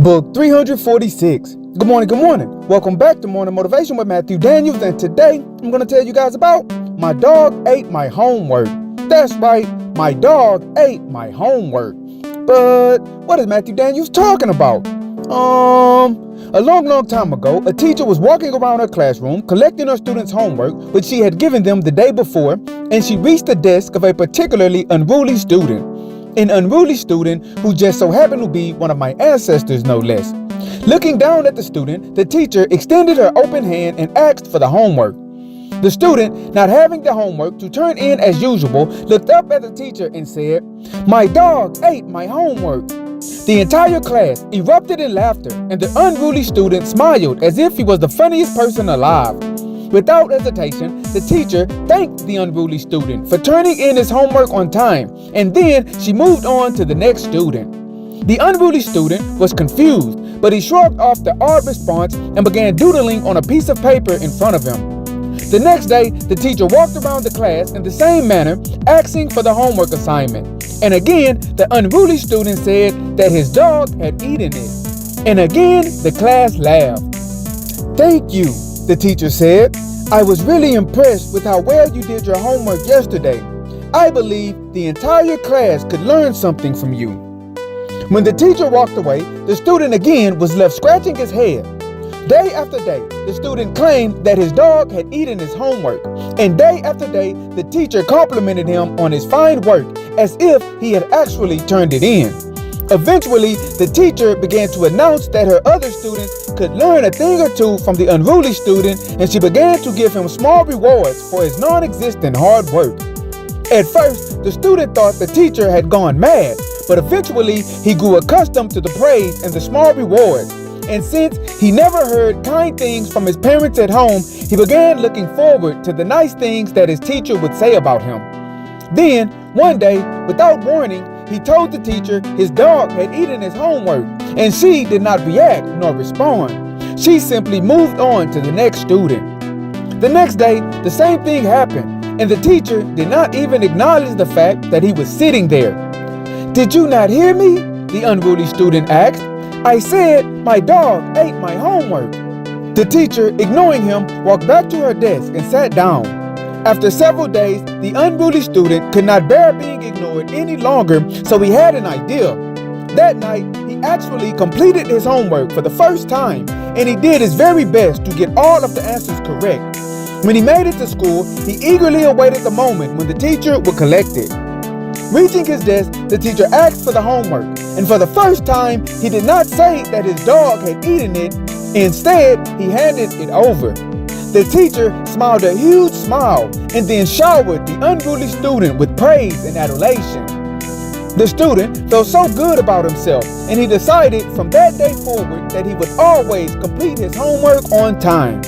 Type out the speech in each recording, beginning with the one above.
Book 346. Good morning, good morning. Welcome back to Morning Motivation with Matthew Daniels, and today I'm going to tell you guys about my dog ate my homework. That's right, my dog ate my homework. But what is Matthew Daniels talking about? A long time ago, a teacher was walking around her classroom collecting her students' homework, which she had given them the day before, and she reached the desk of a particularly unruly student. An unruly student who just so happened to be one of my ancestors, no less. Looking down at the student, the teacher extended her open hand and asked for the homework. The student, not having the homework to turn in as usual, looked up at the teacher and said, "My dog ate my homework." The entire class erupted in laughter, and the unruly student smiled as if he was the funniest person alive. Without hesitation, the teacher thanked the unruly student for turning in his homework on time, and then she moved on to the next student. The unruly student was confused, but he shrugged off the odd response and began doodling on a piece of paper in front of him. The next day, the teacher walked around the class in the same manner, asking for the homework assignment. And again, the unruly student said that his dog had eaten it. And again, the class laughed. "Thank you," the teacher said. "I was really impressed with how well you did your homework yesterday. I believe the entire class could learn something from you." When the teacher walked away, the student again was left scratching his head. Day after day, the student claimed that his dog had eaten his homework, and day after day, the teacher complimented him on his fine work as if he had actually turned it in. Eventually, the teacher began to announce that her other students could learn a thing or two from the unruly student, and she began to give him small rewards for his non-existent hard work. At first, the student thought the teacher had gone mad, but eventually he grew accustomed to the praise and the small rewards. And since he never heard kind things from his parents at home, he began looking forward to the nice things that his teacher would say about him. Then, one day, without warning, he told the teacher his dog had eaten his homework, and she did not react nor respond. She simply moved on to the next student. The next day, the same thing happened, and the teacher did not even acknowledge the fact that he was sitting there. "Did you not hear me?" the unruly student asked. "I said my dog ate my homework." The teacher, ignoring him, walked back to her desk and sat down. After several days, the unruly student could not bear being ignored any longer, so he had an idea. That night, he actually completed his homework for the first time, and he did his very best to get all of the answers correct. When he made it to school, he eagerly awaited the moment when the teacher would collect it. Reaching his desk, the teacher asked for the homework, and for the first time, he did not say that his dog had eaten it. Instead, he handed it over. The teacher smiled a huge smile and then showered the unruly student with praise and adulation. The student felt so good about himself, and he decided from that day forward that he would always complete his homework on time.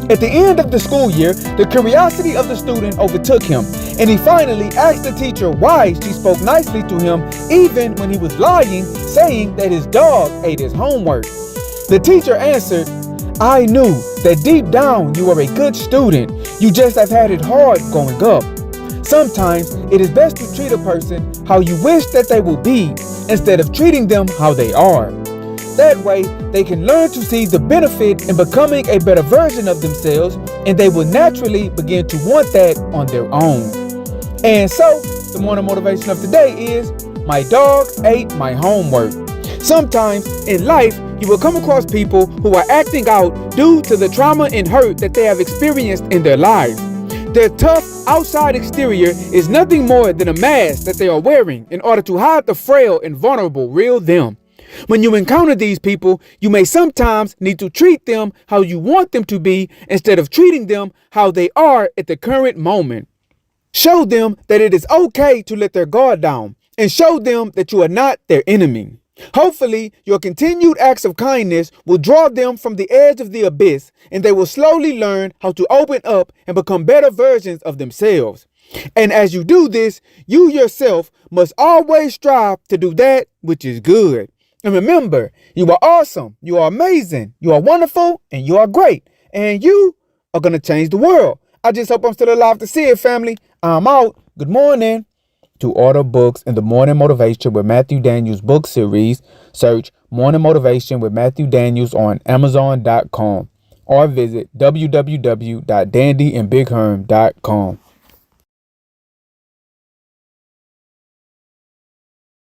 At the end of the school year, the curiosity of the student overtook him, and he finally asked the teacher why she spoke nicely to him even when he was lying, saying that his dog ate his homework. The teacher answered, "I knew that deep down you are a good student. You just have had it hard growing up. Sometimes it is best to treat a person how you wish that they will be instead of treating them how they are. That way, they can learn to see the benefit in becoming a better version of themselves, and they will naturally begin to want that on their own." And so, the morning motivation of today is, my dog ate my homework. Sometimes in life, you will come across people who are acting out due to the trauma and hurt that they have experienced in their lives. Their tough outside exterior is nothing more than a mask that they are wearing in order to hide the frail and vulnerable real them. When you encounter these people, you may sometimes need to treat them how you want them to be instead of treating them how they are at the current moment. Show them that it is okay to let their guard down, and show them that you are not their enemy. Hopefully, your continued acts of kindness will draw them from the edge of the abyss, and they will slowly learn how to open up and become better versions of themselves. And as you do this, you yourself must always strive to do that which is good. And remember, you are awesome, you are amazing, you are wonderful, and you are great. And you are going to change the world. I just hope I'm still alive to see it, family. I'm out. Good morning. To order books in the Morning Motivation with Matthew Daniels book series, search Morning Motivation with Matthew Daniels on Amazon.com or visit www.dandyandbigherm.com.